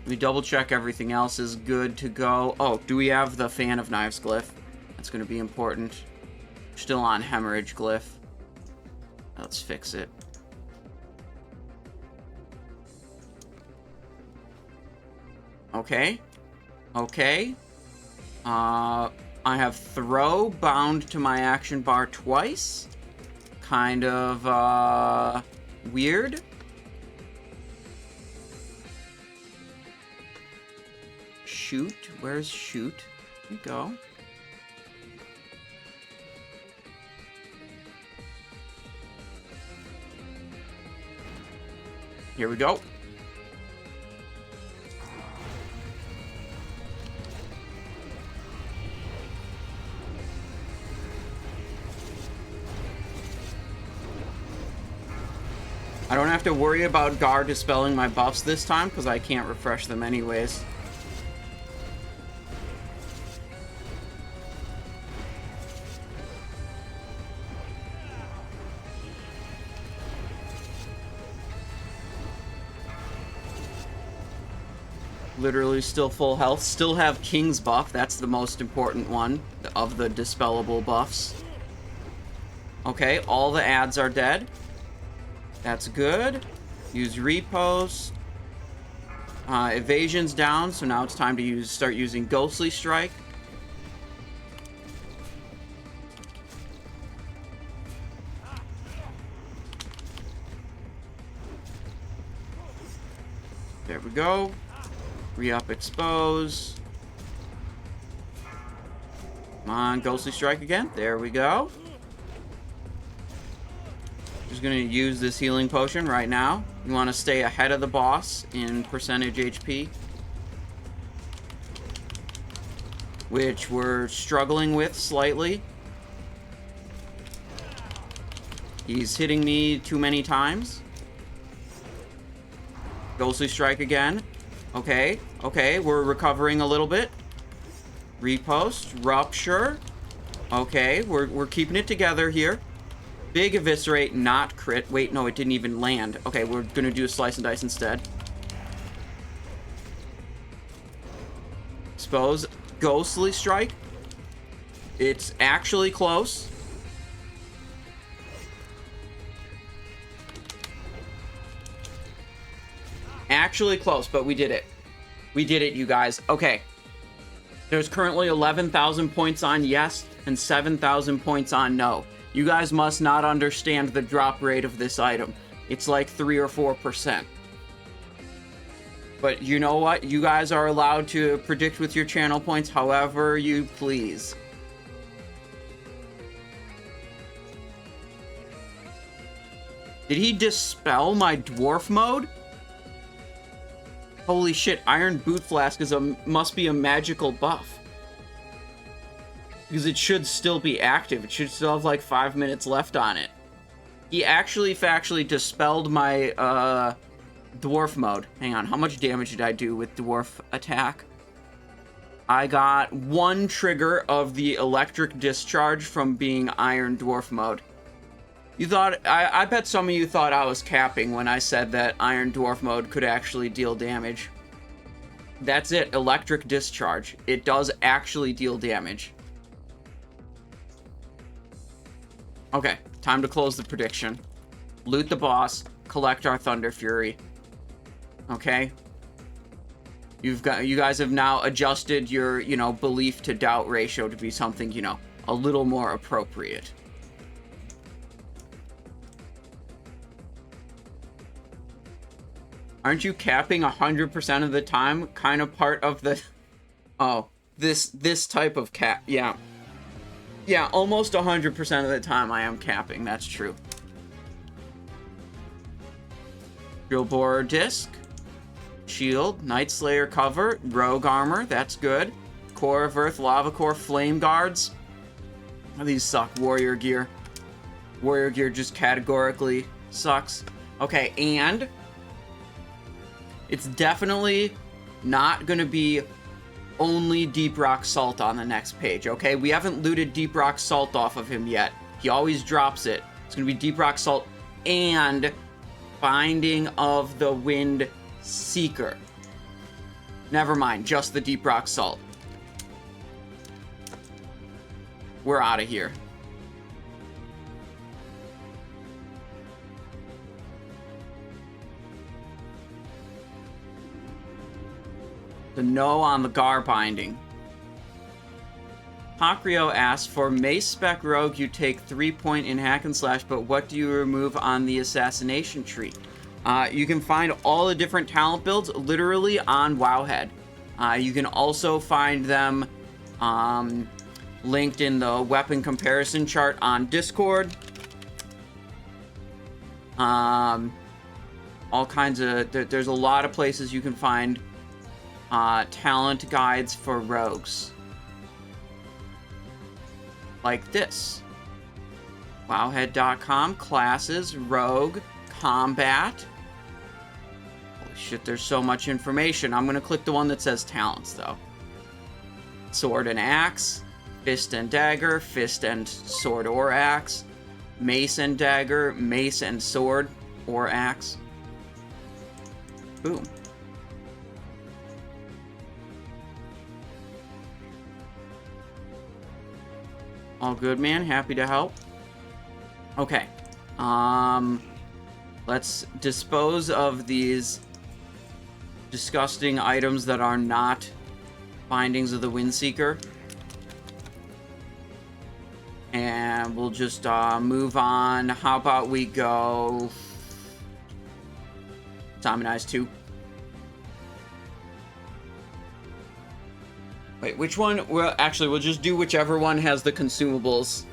We double check everything else is good to go. Oh, do we have the Fan of Knives glyph? That's going to be important. Still on Hemorrhage glyph. Let's fix it. Okay. Okay. I have Throw bound to my action bar twice. Kind of, weird. Shoot. Where's Shoot? Here we go. Here we go. I don't have to worry about Gar dispelling my buffs this time because I can't refresh them anyways. Literally still full health. Still have King's buff. That's the most important one of the dispellable buffs. Okay, all the ads are dead. That's good. Use Repost. Evasion's down, so now it's time to start using Ghostly Strike. There we go. Re-up Expose. Come on, Ghostly Strike again. There we go. Just gonna use this healing potion right now. You want to stay ahead of the boss in percentage HP, which we're struggling with slightly. He's hitting me too many times. Ghostly Strike again. Okay, okay, we're recovering a little bit. Repost, Rupture. Okay, we're keeping it together here. Big Eviscerate, not crit. Wait, no, it didn't even land. Okay, we're gonna do a Slice and Dice instead. Expose, Ghostly Strike. It's actually close. Actually close, but we did it. We did it, you guys. Okay. There's currently 11,000 points on yes and 7,000 points on no. You guys must not understand the drop rate of this item. It's like 3 or 4%. But you know what? You guys are allowed to predict with your channel points however you please. Did he dispel my dwarf mode? Holy shit, Iron Boot Flask must be a magical buff. Because it should still be active. It should still have like 5 minutes left on it. He actually factually dispelled my dwarf mode. Hang on, how much damage did I do with dwarf attack? I got 1 trigger of the electric discharge from being Iron Dwarf mode. You thought, I bet some of you thought I was capping when I said that Iron Dwarf mode could actually deal damage. That's it, electric discharge. It does actually deal damage. Okay, time to close the prediction. Loot the boss, collect our Thunderfury. Okay? You guys have now adjusted your, belief to doubt ratio to be something, a little more appropriate. Aren't you capping 100% of the time? Kind of part of the... Oh, this type of cap. Yeah. Yeah, almost 100% of the time I am capping. That's true. Drill Borer Disc. Shield. Night Slayer cover. Rogue armor. That's good. Core of Earth. Lava Core. Flame Guards. Oh, these suck. Warrior Gear. Warrior Gear just categorically sucks. Okay, and... it's definitely not going to be only Deep Rock Salt on the next page, okay? We haven't looted Deep Rock Salt off of him yet. He always drops it. It's going to be Deep Rock Salt and Binding of the Windseeker. Never mind, just the deep rock salt. We're out of here. The no on the Gar binding. Hakrio asks, for Mace Spec Rogue, you take 3 point in hack and slash, but what do you remove on the assassination tree? You can find all the different talent builds literally on Wowhead. You can also find them linked in the weapon comparison chart on Discord. All kinds of... There's a lot of places you can find talent guides for rogues. Like this. Wowhead.com, classes, rogue, combat. Holy shit, there's so much information. I'm gonna click the one that says talents, though. Sword and axe, fist and dagger, fist and sword or axe, mace and dagger, mace and sword or axe. Boom. All good, man. Happy to help. Okay. Let's dispose of these disgusting items that are not bindings of the Windseeker. And we'll just move on. How about we go... Simonize 2. Wait, which one? Well, actually, we'll just do whichever one has the consumables.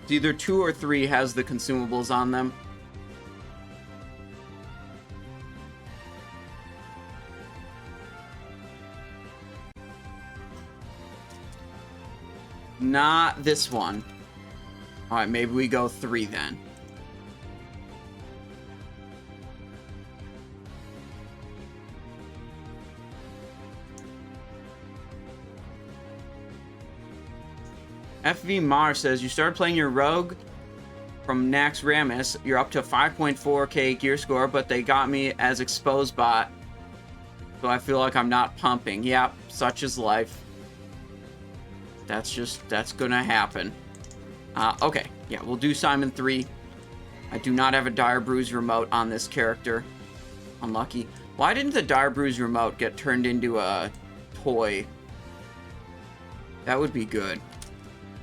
It's either 2 or 3 has the consumables on them. Not this one. Alright, maybe we go 3 then. FV Mar says, you started playing your rogue from Nax Ramus. You're up to 5.4k gear score, but they got me as exposed bot. So I feel like I'm not pumping. Yep, such is life. That's gonna happen. Okay, yeah, we'll do Simon 3. I do not have a Dire Bruise remote on this character. Unlucky. Why didn't the Dire Bruise remote get turned into a toy? That would be good.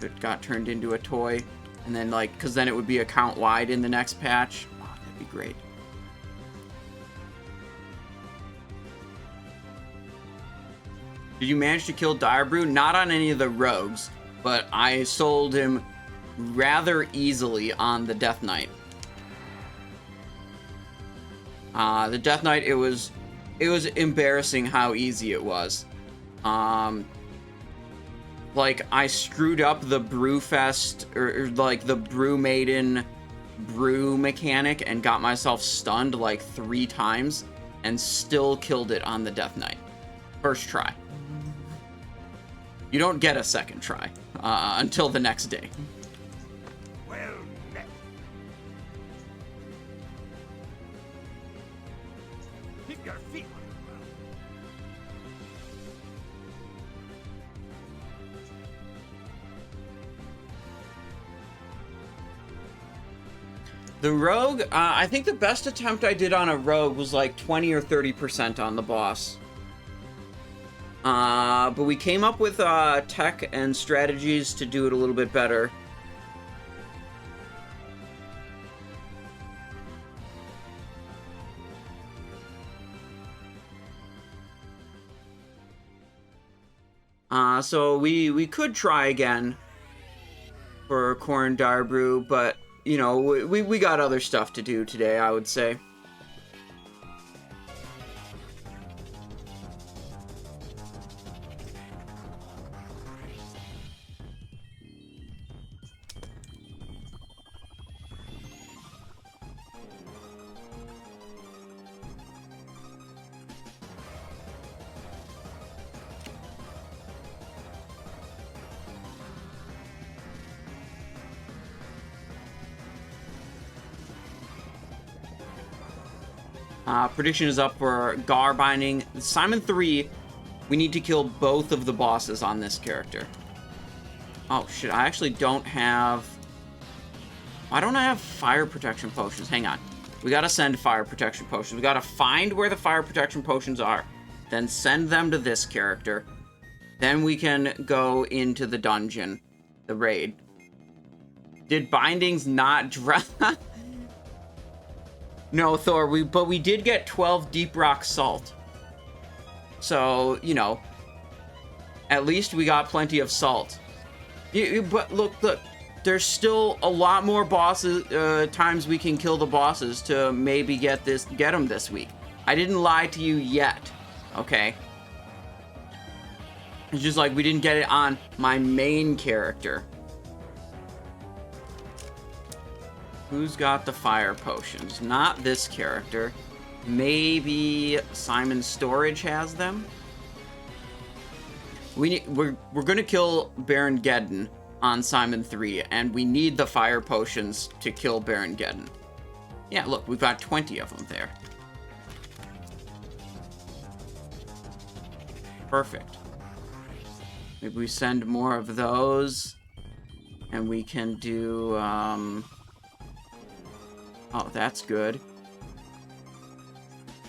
It got turned into a toy, and then like, because then it would be account wide in the next patch. Oh, that'd be great. Did you manage to kill Direbrew? Not on any of the rogues, but I sold him rather easily on the Deathknight. The Deathknight, it was embarrassing how easy it was. Like, I screwed up the Brewfest, or like, the Brew Maiden brew mechanic and got myself stunned, like, 3 times, and still killed it on the Deathknight. First try. You don't get a second try, until the next day. Well met. Keep your feet on the ground. The rogue, I think the best attempt I did on a rogue was like 20 or 30% on the boss. But we came up with tech and strategies to do it a little bit better. So we could try again for Corn Darbrew, but you know, we got other stuff to do today, I would say. Prediction is up for Gar binding. Simon 3, we need to kill both of the bosses on this character. Oh, shit. I actually don't have... Why don't I have fire protection potions? Hang on. We gotta send fire protection potions. We gotta find where the fire protection potions are. Then send them to this character. Then we can go into the dungeon. The raid. Did bindings not drop? No, Thor, but we did get 12 deep rock salt. So, you know, at least we got plenty of salt. But look, there's still a lot more bosses, times we can kill the bosses to maybe get them this week. I didn't lie to you yet, okay? It's just like we didn't get it on my main character. Who's got the fire potions? Not this character. Maybe Simon Storage has them? We're gonna kill Baron Geddon on Simon 3, and we need the fire potions to kill Baron Geddon. Yeah, look, we've got 20 of them there. Perfect. Maybe we send more of those, and we can do, oh, that's good.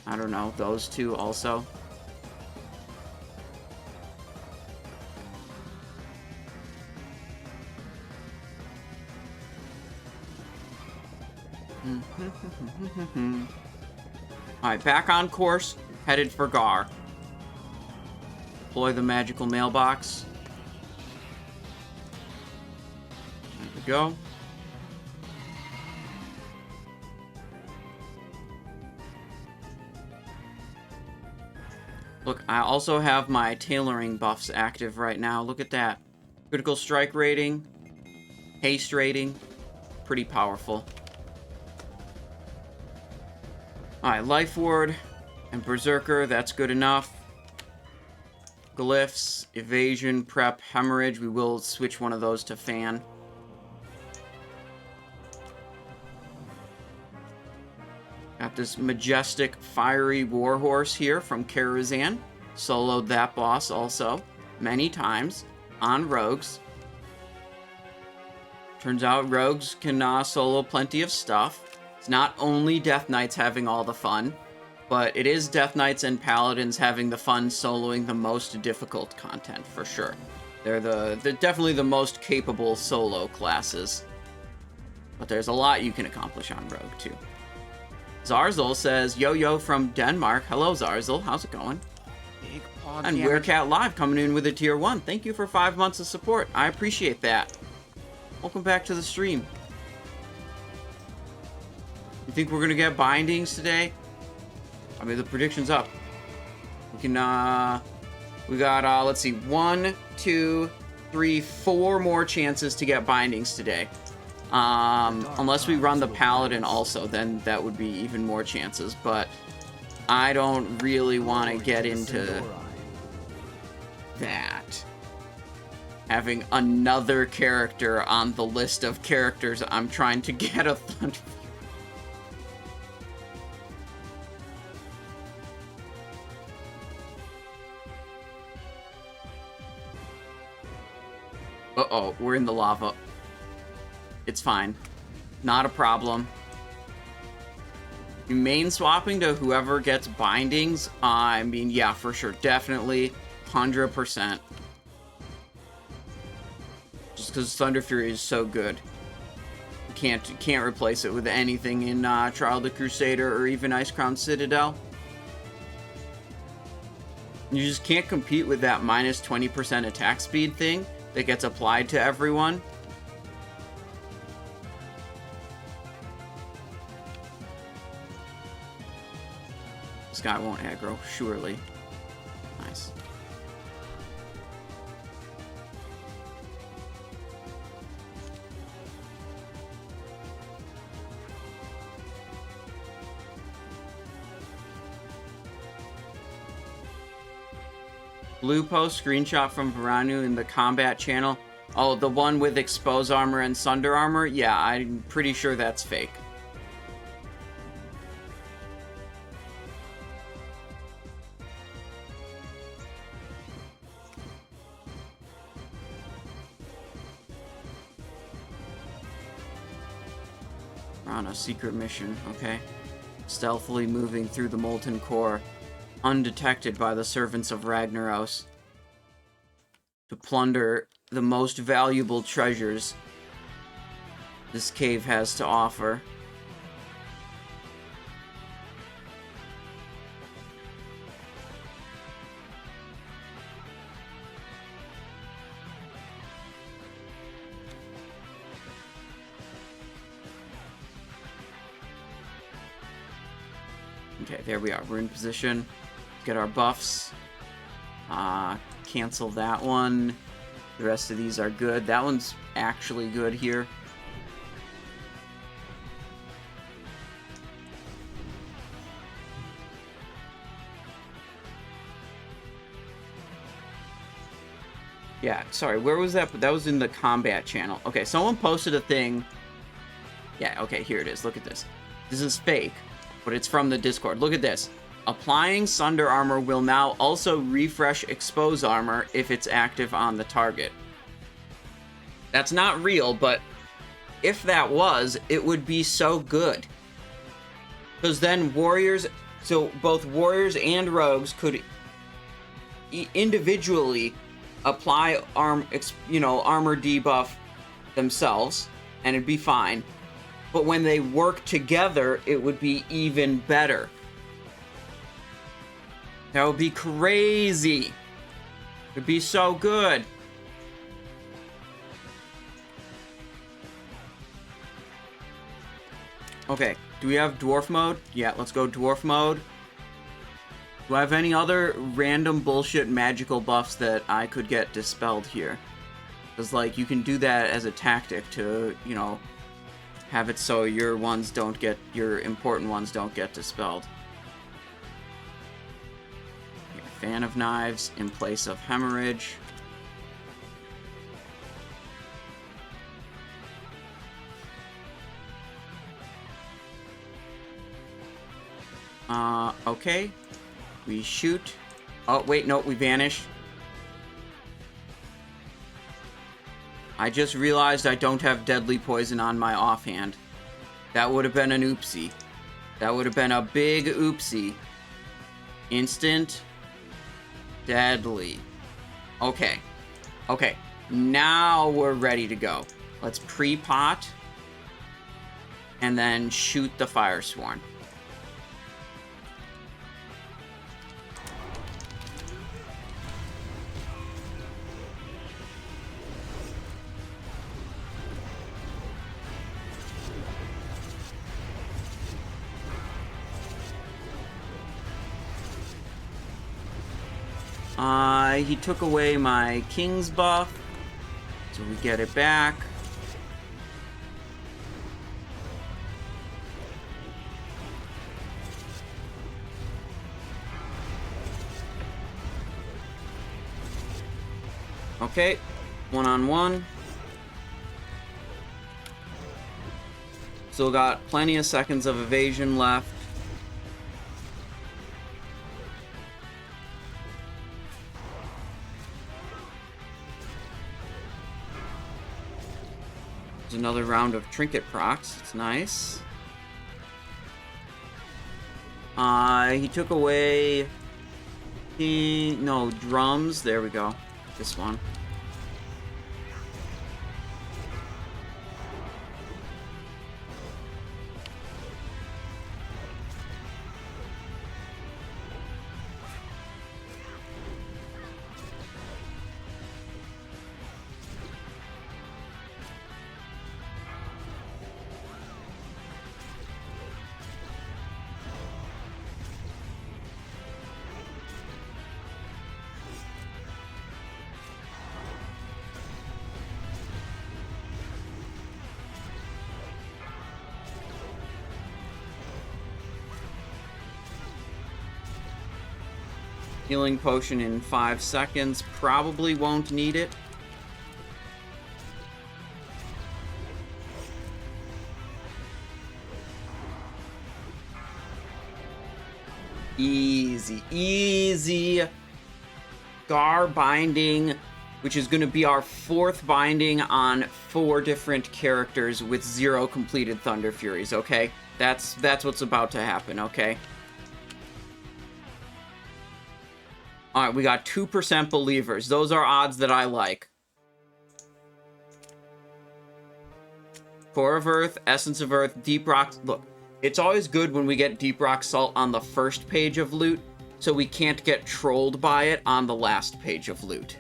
I don't know, those two also. Alright, back on course, headed for Gar. Deploy the magical mailbox. There we go. Look, I also have my tailoring buffs active right now. Look at that. Critical strike rating, haste rating, pretty powerful. Alright, Life Ward and Berserker, that's good enough. Glyphs, Evasion, Prep, Hemorrhage, we will switch one of those to Fan. Got this majestic, fiery warhorse here from Karazhan. Soloed that boss also many times on rogues. Turns out rogues can solo plenty of stuff. It's not only Deathknights having all the fun, but it is Deathknights and Paladins having the fun soloing the most difficult content, for sure. They're definitely the most capable solo classes. But there's a lot you can accomplish on Rogue, too. Zarzel says, yo from Denmark. Hello, Zarzel. How's it going? Big paw And damage. Werecat Live coming in with a tier 1. Thank you for 5 months of support. I appreciate that. Welcome back to the stream. You think we're going to get bindings today? I mean, the prediction's up. We can, we got, let's see, 1, 2, 3, 4 more chances to get bindings today. Unless we run the Paladin also, then that would be even more chances, but I don't really want to get into that. Having another character on the list of characters I'm trying to get a Thunderfury. Uh-oh, we're in the lava. It's fine. Not a problem. Main swapping to whoever gets bindings, I mean, yeah, for sure. Definitely. 100%. Just because Thunderfury is so good. You can't replace it with anything in Trial of the Crusader or even Icecrown Citadel. You just can't compete with that minus 20% attack speed thing that gets applied to everyone. This guy won't aggro, surely. Nice. Blue post screenshot from Varanu in the combat channel. Oh, the one with expose armor and sunder armor? Yeah, I'm pretty sure that's fake. We're on a secret mission, okay? Stealthily moving through the molten core, undetected by the servants of Ragnaros, to plunder the most valuable treasures this cave has to offer. Okay, there we are. We're in position. Get our buffs. Cancel that one. The rest of these are good. That one's actually good here. Yeah, sorry, where was that? That was in the combat channel. Okay, someone posted a thing. Yeah, okay, here it is. Look at this. This is fake, but it's from the Discord. Look at this. Applying Sunder Armor will now also refresh Expose Armor if it's active on the target. That's not real, but if that was, it would be so good. Because then warriors, so both warriors and rogues could individually apply armor debuff themselves, and it'd be fine. But when they work together, it would be even better. That would be crazy. It'd be so good. Okay, do we have dwarf mode? Yeah, let's go dwarf mode. Do I have any other random bullshit magical buffs that I could get dispelled here? Because, like, you can do that as a tactic to, you know, have it so your important ones don't get dispelled. Okay, Fan of Knives in place of Hemorrhage. Okay. We shoot. Oh, wait, no, we vanish. I just realized I don't have Deadly Poison on my offhand. That would have been an oopsie. That would have been a big oopsie. Instant. Deadly. Okay. Okay. Now we're ready to go. Let's pre-pot. And then shoot the Firesworn. He took away my King's buff, so we get it back. Okay, 1-on-1. Still got plenty of seconds of evasion left. Another round of trinket procs. It's nice. He took away drums. There we go. This one. Healing potion in 5 seconds. Probably won't need it. Easy, easy. Scar binding which is going to be our 4th binding on 4 different characters with 0 completed Thunderfuries, okay? That's what's about to happen, okay? Alright, we got 2% believers. Those are odds that I like. Core of Earth, Essence of Earth, Deep Rock... Look, it's always good when we get Deep Rock Salt on the first page of loot, so we can't get trolled by it on the last page of loot.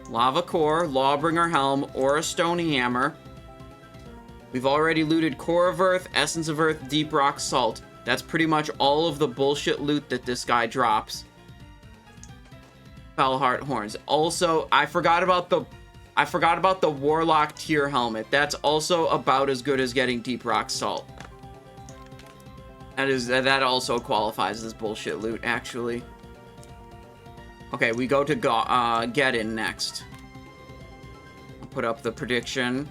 Lava Core, Lawbringer Helm, Aura Stony Hammer. We've already looted Core of Earth, Essence of Earth, Deep Rock Salt. That's pretty much all of the bullshit loot that this guy drops. Fellheart Horns. Also, I forgot about the Warlock tier helmet. That's also about as good as getting Deep Rock Salt. That also qualifies as bullshit loot, actually. Okay, we go to Geddon next. I'll put up the prediction.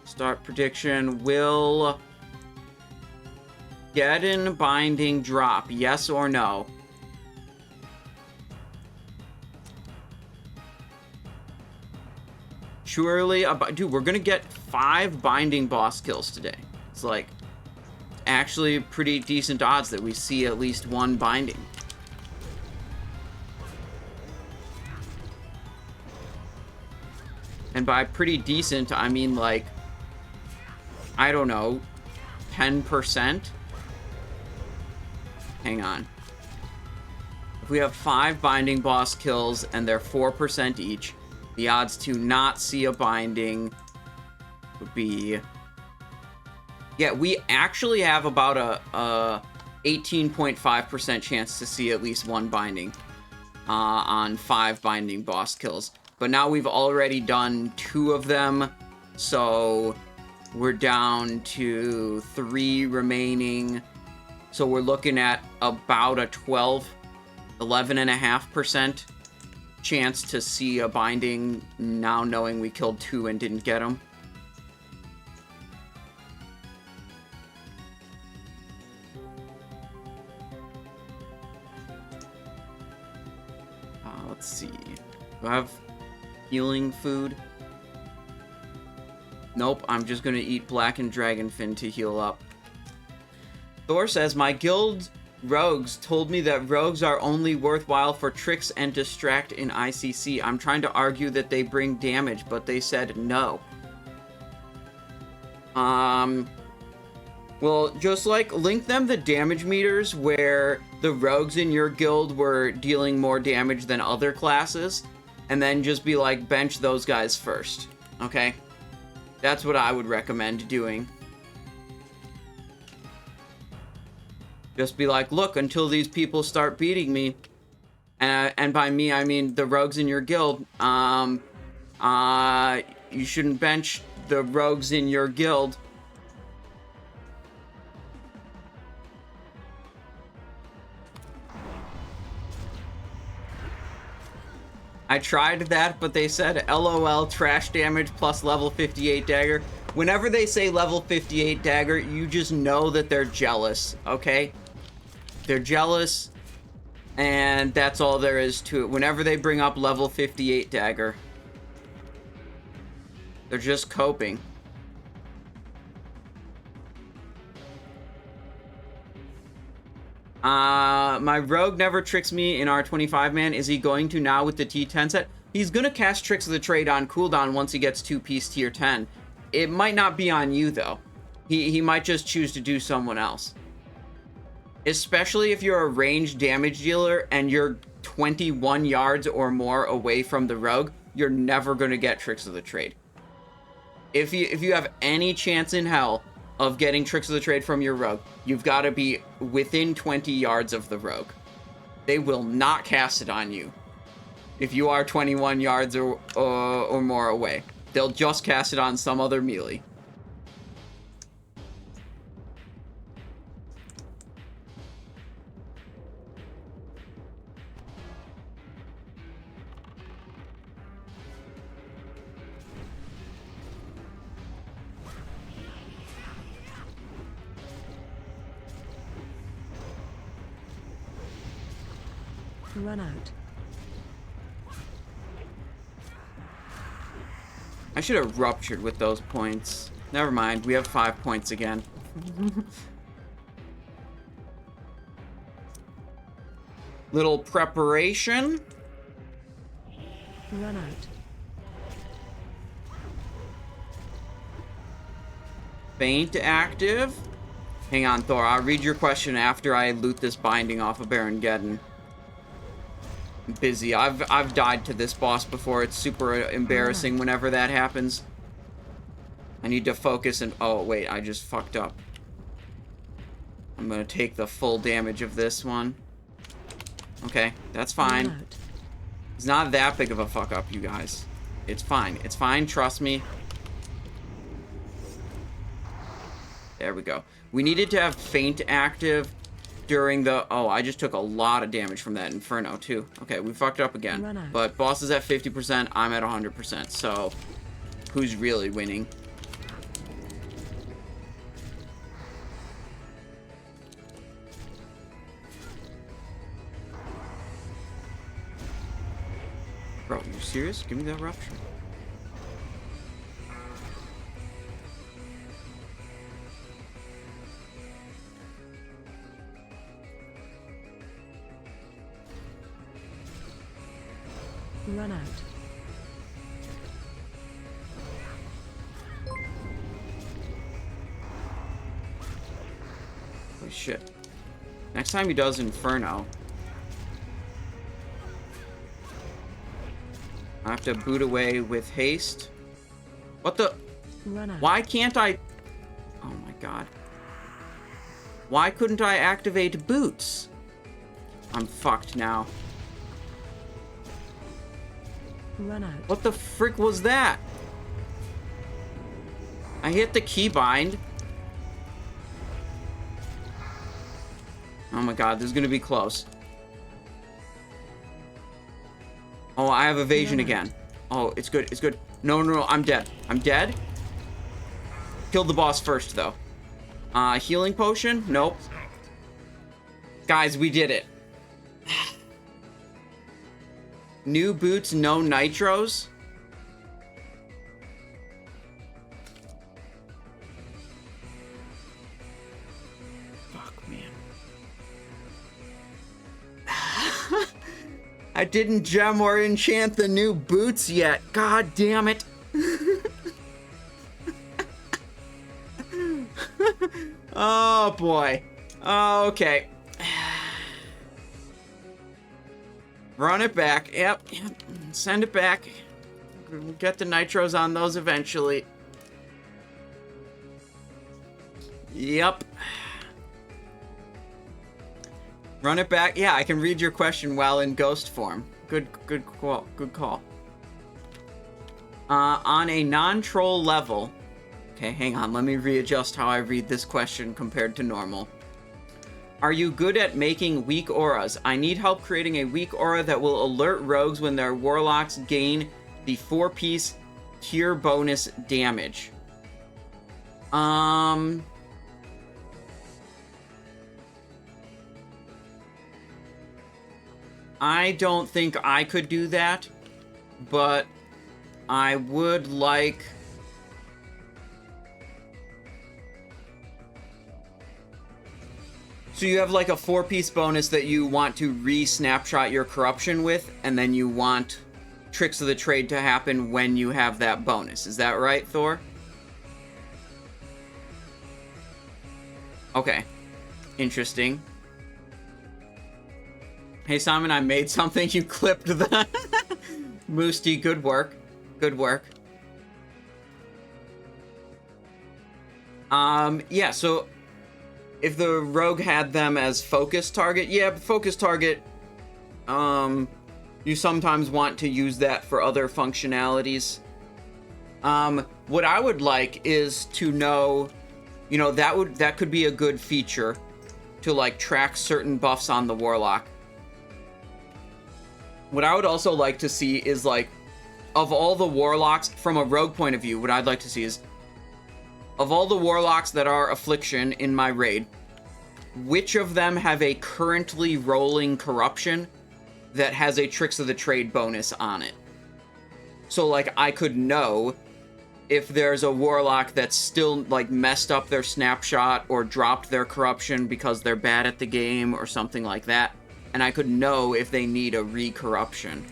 Start prediction. Will Geddon binding drop? Yes or no? Surely, dude, we're gonna get 5 binding boss kills today. It's like actually pretty decent odds that we see at least 1 binding. And by pretty decent, I mean like, I don't know, 10%? Hang on. If we have 5 binding boss kills and they're 4% each, the odds to not see a binding would be... Yeah, we actually have about a 18.5% chance to see at least 1 binding on 5 binding boss kills. But now we've already done 2 of them, so we're down to 3 remaining. So we're looking at about a 11.5% chance to see a binding now, knowing we killed 2 and didn't get them. Let's see. Do I have healing food? Nope, I'm just gonna eat blackened dragonfin to heal up. Thor says, my guild rogues told me that rogues are only worthwhile for tricks and distract in ICC. I'm trying to argue that they bring damage, but they said no. Well, just like link them the damage meters where the rogues in your guild were dealing more damage than other classes, and then just be like, bench those guys first, okay? That's what I would recommend doing. Just be like, look, until these people start beating me, and by me, I mean the rogues in your guild, you shouldn't bench the rogues in your guild. I tried that, but they said LOL trash damage plus level 58 dagger. Whenever they say level 58 dagger, you just know that they're jealous, okay? They're jealous, and that's all there is to it. Whenever they bring up level 58 dagger, they're just coping. My rogue never tricks me in our 25-man. Is he going to now with the T10 set? He's gonna cast Tricks of the Trade on cooldown once he gets 2-piece tier 10. It might not be on you, though. He might just choose to do someone else. Especially if you're a ranged damage dealer and you're 21 yards or more away from the rogue, you're never gonna get Tricks of the Trade. If you have any chance in hell of getting Tricks of the Trade from your rogue, you've got to be within 20 yards of the rogue. They will not cast it on you if you are 21 yards or more away. They'll just cast it on some other melee. Run out. I should have ruptured with those points. Never mind, we have 5 points again. Little preparation. Run out. Faint active. Hang on, Thor. I'll read your question after I loot this binding off of Baron Geddon. I'm busy. I've died to this boss before. It's super embarrassing whenever that happens. I need to focus and... Oh, wait. I just fucked up. I'm gonna take the full damage of this one. Okay, that's fine. It's not that big of a fuck up, you guys. It's fine. It's fine. Trust me. There we go. We needed to have Faint active during the... Oh, I just took a lot of damage from that Inferno, too. Okay, we fucked up again. But boss is at 50%. I'm at 100%. So, who's really winning? Bro, you serious? Give me that rupture. Run out. Holy shit. Next time he does Inferno, I have to boot away with haste. What the? Run out. Why can't I? Oh my god. Why couldn't I activate boots? I'm fucked now. Run out. What the frick was that? I hit the keybind. Oh my god, this is gonna be close. Oh, I have evasion again. Oh, it's good, it's good. No, no, no, I'm dead. I'm dead. Killed the boss first, though. Healing potion? Nope. Guys, we did it. New boots, no nitros. Fuck, man. I didn't gem or enchant the new boots yet. God damn it. Oh, boy. Okay. Run it back. Yep. Send it back. We'll get the nitros on those eventually. Yep. Run it back. Yeah, I can read your question while in ghost form. Good call. Good call. On a non-troll level... Okay, hang on. Let me readjust how I read this question compared to normal. Are you good at making weak auras? I need help creating a weak aura that will alert rogues when their warlocks gain the 4-piece tier bonus damage. I don't think I could do that, but I would like... So you have like a 4-piece bonus that you want to re-snapshot your corruption with, and then you want Tricks of the Trade to happen when you have that bonus. Is that right, Thor? Okay. Interesting. Hey, Simon, I made something. You clipped the... Moosty, good work. Good work. Yeah, so... If the rogue had them as focus target, yeah, focus target, you sometimes want to use that for other functionalities. What I would like is to know, you know, that could be a good feature to like track certain buffs on the warlock. What I would also like to see is like, of all the warlocks, from a rogue point of view, what I'd like to see is, of all the warlocks that are affliction in my raid, which of them have a currently rolling corruption that has a Tricks of the Trade bonus on it? So, like, I could know if there's a warlock that's still like messed up their snapshot or dropped their corruption because they're bad at the game or something like that, and I could know if they need a re-corruption.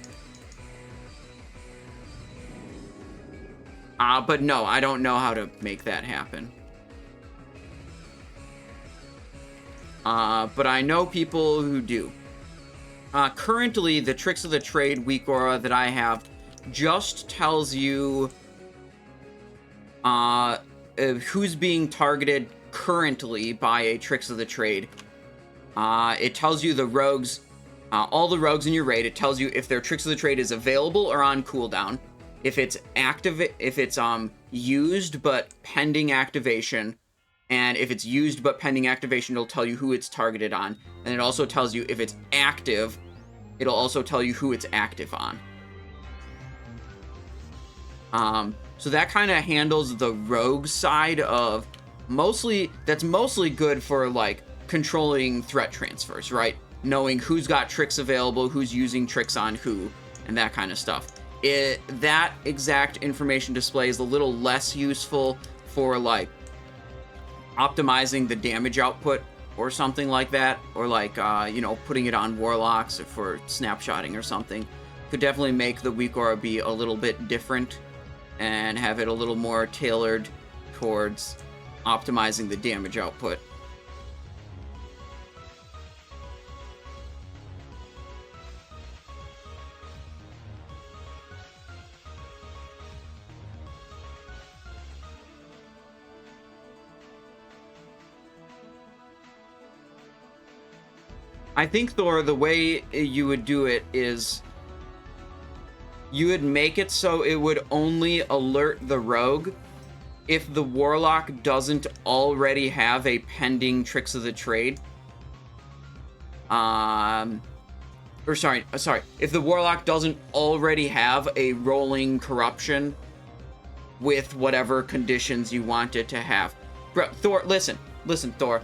But no, I don't know how to make that happen. But I know people who do. Currently, the Tricks of the Trade weak aura that I have just tells you who's being targeted currently by a Tricks of the Trade. It tells you the rogues, all the rogues in your raid. It tells you if their Tricks of the Trade is available or on cooldown. If it's active, if it's used but pending activation, and if it's used but pending activation, it'll tell you who it's targeted on. And it also tells you if it's active, it'll also tell you who it's active on. So that kind of handles the rogue side of that's mostly good for like controlling threat transfers, right? Knowing who's got tricks available, who's using tricks on who, and that kind of stuff. That exact information display is a little less useful for like optimizing the damage output or something like that, or like you know, putting it on warlocks or for snapshotting or something. Could definitely make the weak aura be a little bit different and have it a little more tailored towards optimizing the damage output. I think, Thor, the way you would do it is you would make it so it would only alert the rogue if the warlock doesn't already have a pending Tricks of the Trade. If the warlock doesn't already have a rolling corruption with whatever conditions you want it to have. Bro, Thor, listen, Thor.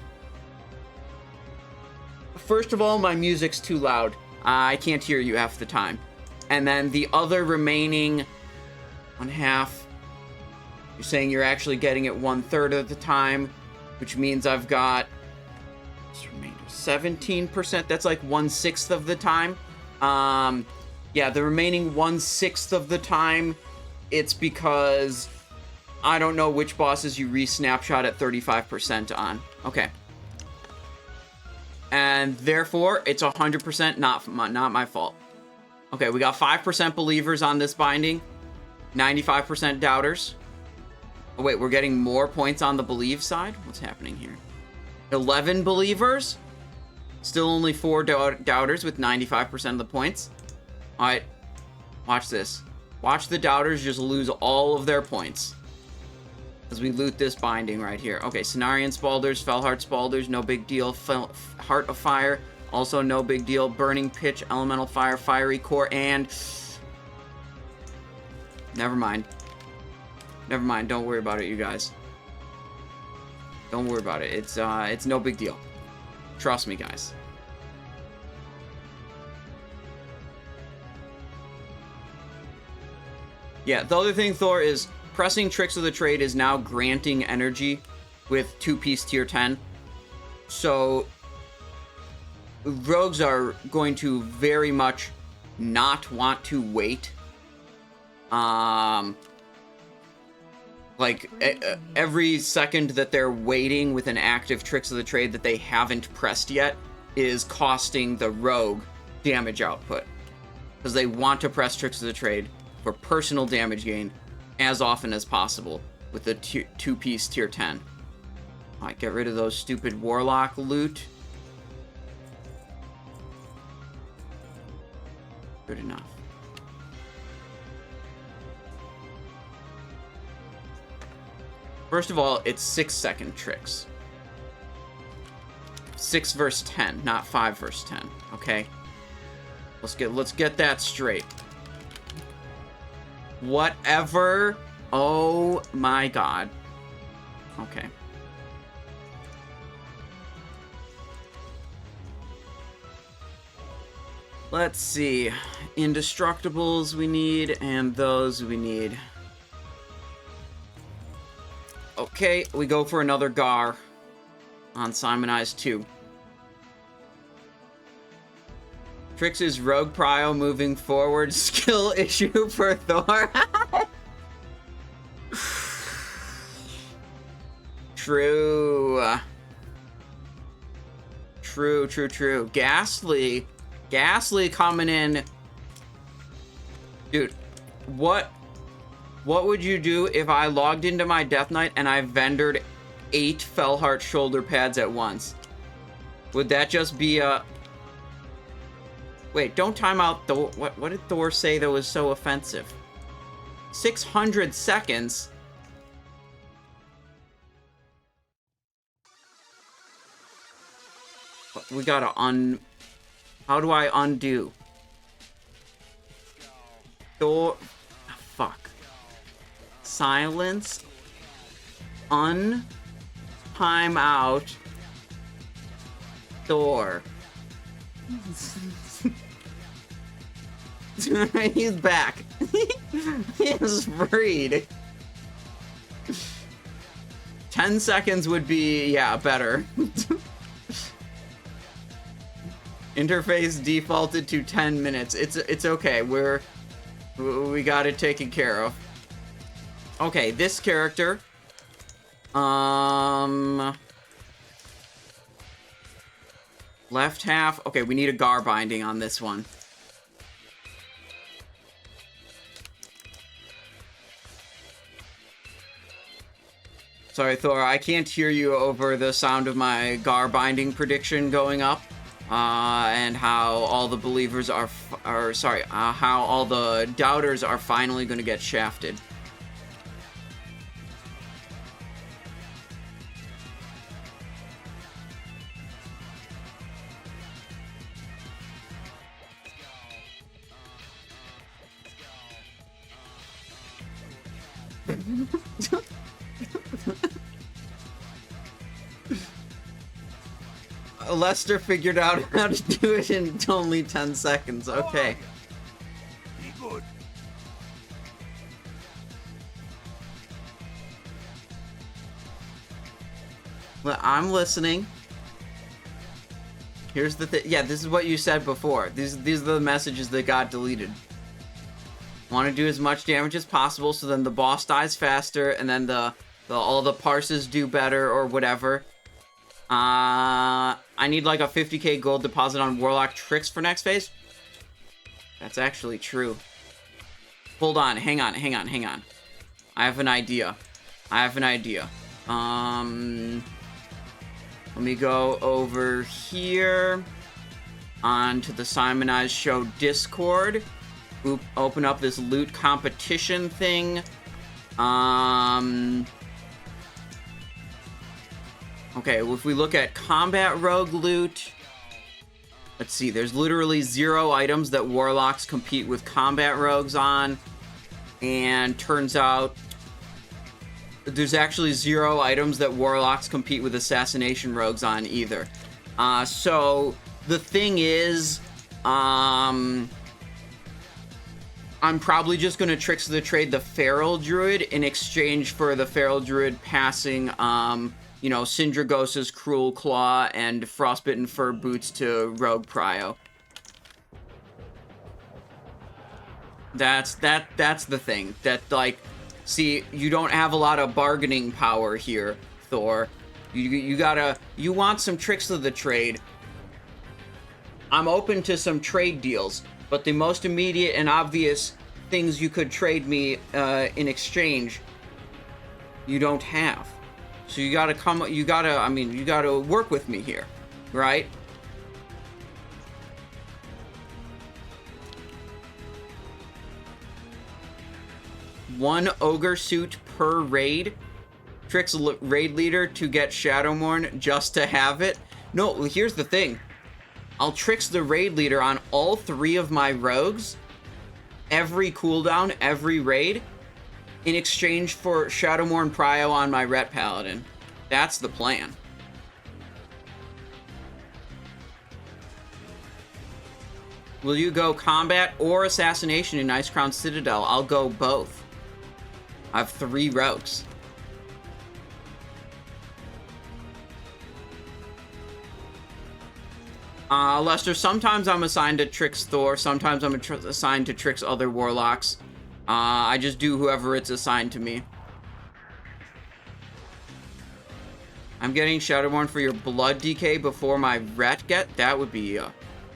First of all, my music's too loud. I can't hear you half the time. And then the other remaining 1/2, you're saying you're actually getting it 1/3 of the time, which means I've got 17%. That's like 1/6 of the time. Yeah, the remaining 1/6 of the time, it's because I don't know which bosses you re-snapshot at 35% on. Okay. And therefore, it's 100% not my fault. Okay, we got 5% believers on this binding, 95% doubters. Oh wait, we're getting more points on the believe side? What's happening here? 11 believers? Still only 4 doubters with 95% of the points. Alright, watch this. Watch the doubters just lose all of their points as we loot this binding right here. Okay, Cenarian Spalders, Felheart Spalders, no big deal. Heart of Fire, also no big deal. Burning Pitch, Elemental Fire, Fiery Core, and... Never mind. Don't worry about it, you guys. Don't worry about it. It's no big deal. Trust me, guys. Yeah, the other thing, Thor, is pressing Tricks of the Trade is now granting energy with 2-piece tier 10. So rogues are going to very much not want to wait. Like every second that they're waiting with an active Tricks of the Trade that they haven't pressed yet is costing the rogue damage output, because they want to press Tricks of the Trade for personal damage gain as often as possible with the 2-piece tier 10. Alright, get rid of those stupid warlock loot. Good enough. First of all, it's 6-second tricks. 6 versus 10, not 5 versus 10, okay? Let's get that straight. Whatever. Oh my god. Okay. Let's see. Indestructibles we need, and those we need. Okay, we go for another Gar on Simonize 2. Trix's Rogue Prio moving forward skill issue for Thor. True. True. Ghastly coming in. Dude, what would you do if I logged into my Deathknight and I vendored 8 Fellheart shoulder pads at once? Would that just be a... Wait, don't time out Thor. What did Thor say that was so offensive? 600 seconds? We gotta How do I undo? Thor... Fuck. Silence. Time out. Thor. He's back. He is freed. 10 seconds would be, yeah, better. Interface defaulted to 10 minutes. It's okay. We got it taken care of. Okay, this character. Left half. Okay, we need a Gar binding on this one. Sorry, Thor, I can't hear you over the sound of my Gar binding prediction going up. And how all the believers how all the doubters are finally going to get shafted. Lester figured out how to do it in only 10 seconds. Okay. Be good. Well, I'm listening. Here's the thing. Yeah, this is what you said before. These are the messages that got deleted. Want to do as much damage as possible, so then the boss dies faster, and then all the parses do better or whatever. I need like a 50k gold deposit on Warlock Tricks for next phase. That's actually true. Hold on, hang on. I have an idea. Let me go over here onto the Simonize Show Discord. Open up this loot competition thing. Okay, well, if we look at combat rogue loot, let's see, there's literally 0 items that warlocks compete with combat rogues on, and turns out there's actually 0 items that warlocks compete with assassination rogues on either. So the thing is, I'm probably just gonna Tricks of the Trade the Feral Druid in exchange for the Feral Druid passing, you know, Syndragosa's Cruel Claw and Frostbitten Fur Boots to Rogue Prio. That's the thing. That, like, see, you don't have a lot of bargaining power here, Thor. You want some Tricks of the Trade. I'm open to some trade deals, but the most immediate and obvious things you could trade me in exchange, you don't have. So you gotta work with me here, right? One ogre suit per raid. Tricks raid leader to get Shadowmourne just to have it. No, here's the thing. I'll Tricks the raid leader on all 3 of my rogues, every cooldown, every raid, in exchange for Shadowmourne Prio on my Ret Paladin. That's the plan. Will you go combat or assassination in Icecrown Citadel? I'll go both. I have 3 rogues. Lester, sometimes I'm assigned to Trix Thor, sometimes I'm assigned to Trix other warlocks. I just do whoever it's assigned to me. I'm getting Shadowborn for your blood DK before my ret get? That would be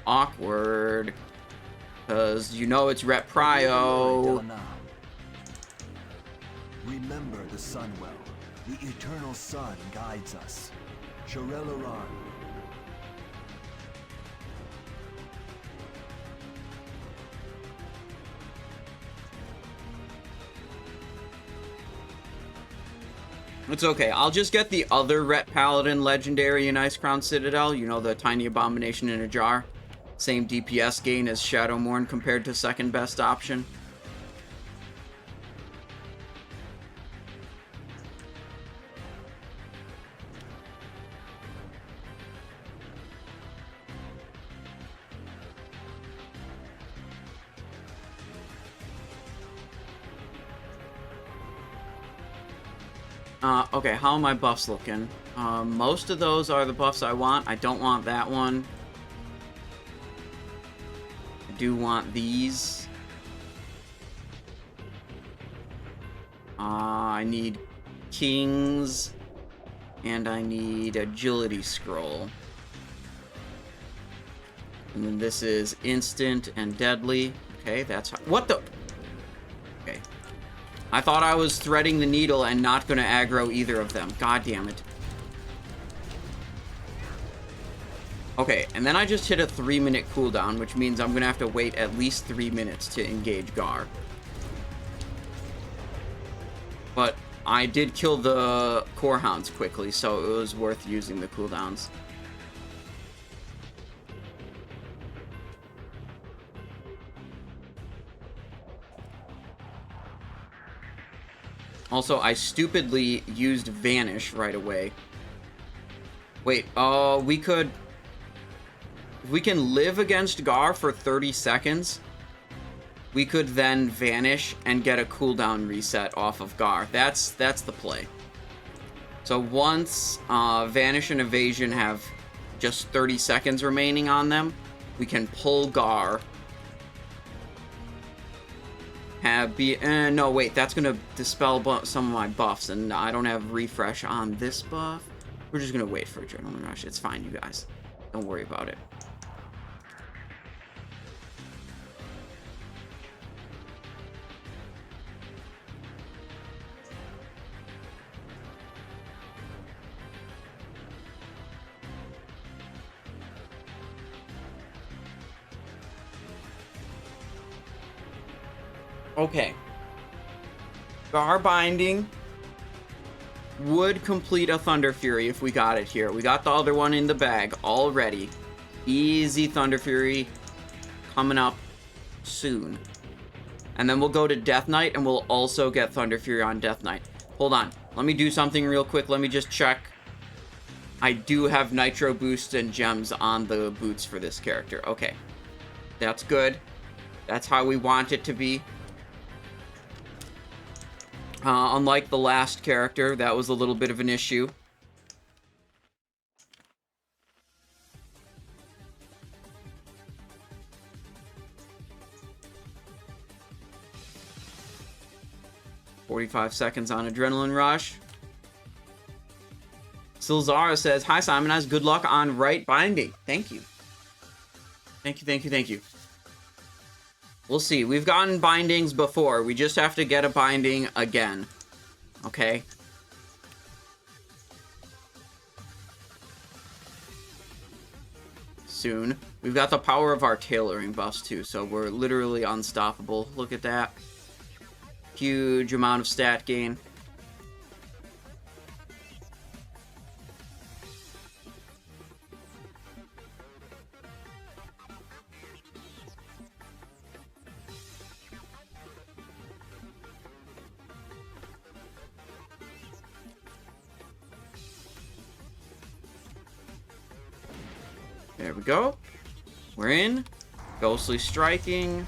awkward. Because you know it's ret prio. Remember the sun well. The eternal sun guides us. Shorelaran. It's okay. I'll just get the other Ret Paladin Legendary in Icecrown Citadel. You know, the tiny abomination in a jar. Same DPS gain as Shadowmourne compared to second best option. Okay, how are my buffs looking? Most of those are the buffs I want. I don't want that one. I do want these. I need Kings. And I need Agility Scroll. And then this is Instant and Deadly. Okay, that's... What the... Okay. I thought I was threading the needle and not going to aggro either of them. God damn it. Okay, and then I just hit a 3-minute cooldown, which means I'm going to have to wait at least 3 minutes to engage Gar. But I did kill the Core Hounds quickly, so it was worth using the cooldowns. Also, I stupidly used Vanish right away. Wait, we could... If we can live against Gar for 30 seconds, we could then Vanish and get a cooldown reset off of Gar. That's the play. So once Vanish and Evasion have just 30 seconds remaining on them, we can pull Gar. No, wait, that's going to dispel some of my buffs, and I don't have refresh on this buff. We're just going to wait for Adrenaline Rush. It's fine, you guys. Don't worry about it. Okay. Gar Binding would complete a Thunderfury if we got it here. We got the other one in the bag already. Easy Thunderfury coming up soon. And then we'll go to Deathknight and we'll also get Thunderfury on Deathknight. Hold on. Let me do something real quick. Let me just check. I do have Nitro Boost and Gems on the boots for this character. Okay. That's good. That's how we want it to be. Unlike the last character, that was a little bit of an issue. "45 seconds on Adrenaline Rush." Silzara says, "Hi Simonize, good luck on right binding." Thank you. Thank you, thank you, thank you. We'll see. We've gotten bindings before. We just have to get a binding again. Okay? Soon. We've got the power of our tailoring buffs too, so we're literally unstoppable. Look at that. Huge amount of stat gain. There we go. We're in. Ghostly Striking.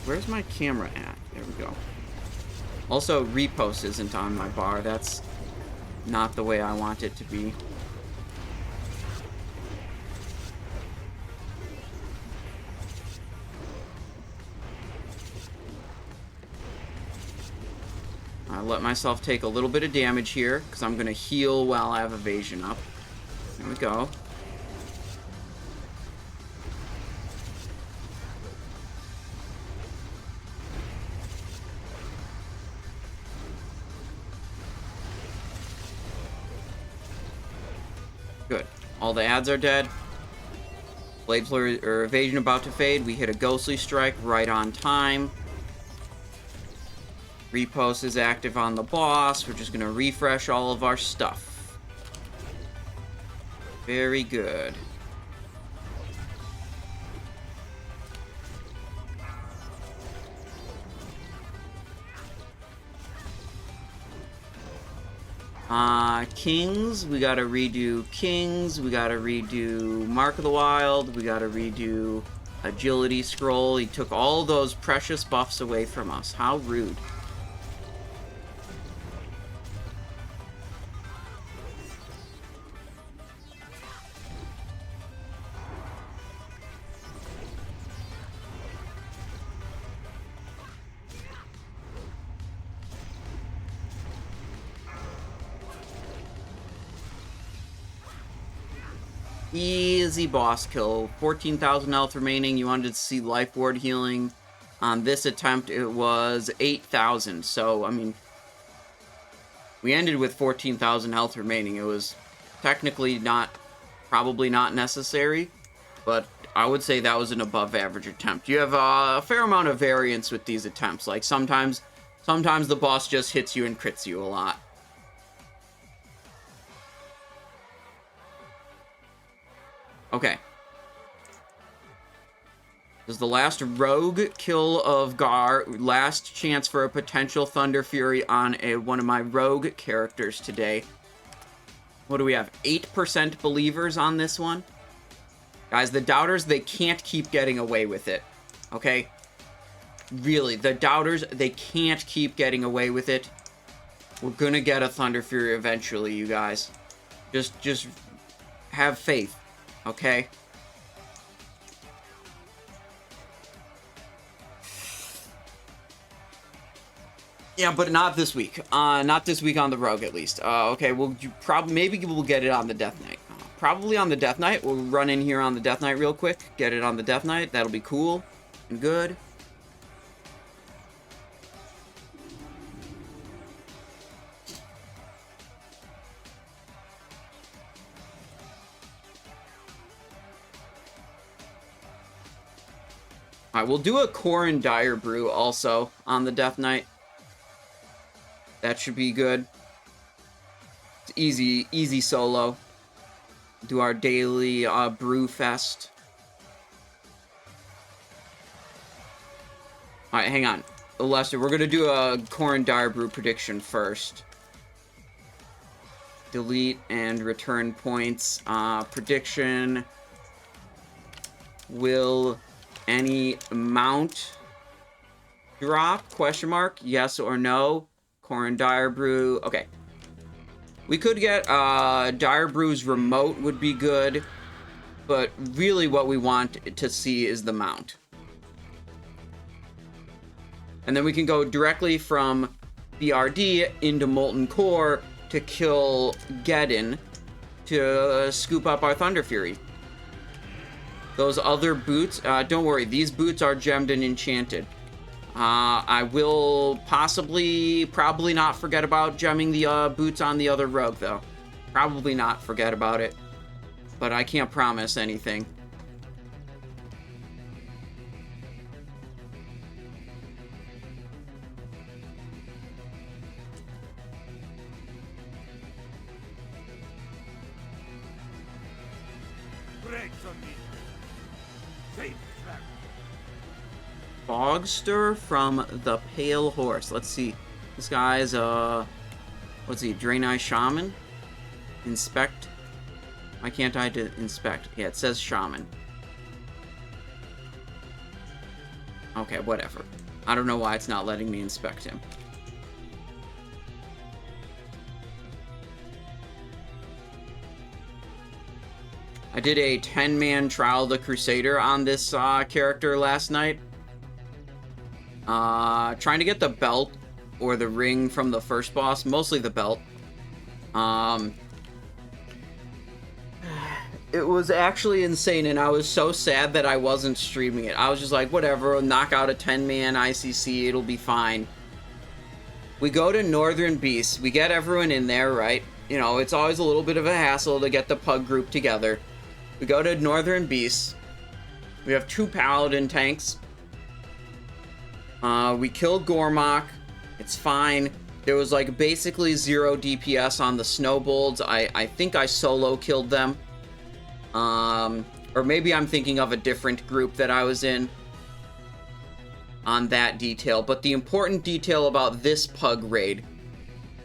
Where's my camera at? There we go. Also, repost isn't on my bar. That's not the way I want it to be. I let myself take a little bit of damage here, because I'm going to heal while I have evasion up. There we go. Good. All the ads are dead. Blade Flurry, or evasion about to fade. We hit a ghostly strike right on time. Repost is active on the boss. We're just going to refresh all of our stuff. Very good. Kings. We got to redo Kings. We got to redo Mark of the Wild. We got to redo Agility Scroll. He took all those precious buffs away from us. How rude. Easy boss kill. 14,000 health remaining. You wanted to see life ward healing. On this attempt, it was 8,000. So, I mean, we ended with 14,000 health remaining. It was technically probably not necessary, but I would say that was an above average attempt. You have a fair amount of variance with these attempts. Like, sometimes the boss just hits you and crits you a lot. Okay. This is the last rogue kill of Gar. Last chance for a potential Thunderfury on one of my rogue characters today. What do we have? 8% believers on this one? Guys, the doubters, they can't keep getting away with it. Okay? Really, the doubters, they can't keep getting away with it. We're gonna get a Thunderfury eventually, you guys. Just have faith. Okay. Yeah, but not this week. Not this week on the Rogue, at least. Okay, maybe we'll get it on the Deathknight. Probably on the Deathknight. We'll run in here on the Deathknight real quick. Get it on the Deathknight. That'll be cool and good. Alright, we'll do a Corrin Dire Brew also on the Deathknight. That should be good. It's easy solo. Do our daily Brewfest. Alright, hang on. Lester, we're going to do a Corrin Dire Brew prediction first. Delete and return points. Prediction. Will any mount drop? Question mark. Yes or no? Corrin Dire Brew. Okay. We could get Dire Brew's remote would be good, but really what we want to see is the mount. And then we can go directly from BRD into Molten Core to kill Geddon to scoop up our Thunderfury. Those other boots, don't worry, these boots are gemmed and enchanted. I will probably not forget about gemming the boots on the other rogue, though. Probably not forget about it. But I can't promise anything. Fogster from the Pale Horse. Let's see. This guy's what's he? Draenei Shaman? Inspect. Why can't I inspect? Yeah, it says Shaman. Okay, whatever. I don't know why it's not letting me inspect him. I did a 10-man Trial of the Crusader on this character last night. Trying to get the belt or the ring from the first boss, mostly the belt. It was actually insane, and I was so sad that I wasn't streaming it. I was just like, whatever, I'll knock out a 10-man ICC, it'll be fine. We go to Northern Beasts, we get everyone in there, right? You know, it's always a little bit of a hassle to get the pug group together. We go to Northern Beasts. We have 2 Paladin tanks. We kill Gormok. It's fine. There was like basically 0 DPS on the Snowbolts. I think I solo killed them. Or maybe I'm thinking of a different group that I was in on that detail. But the important detail about this pug raid,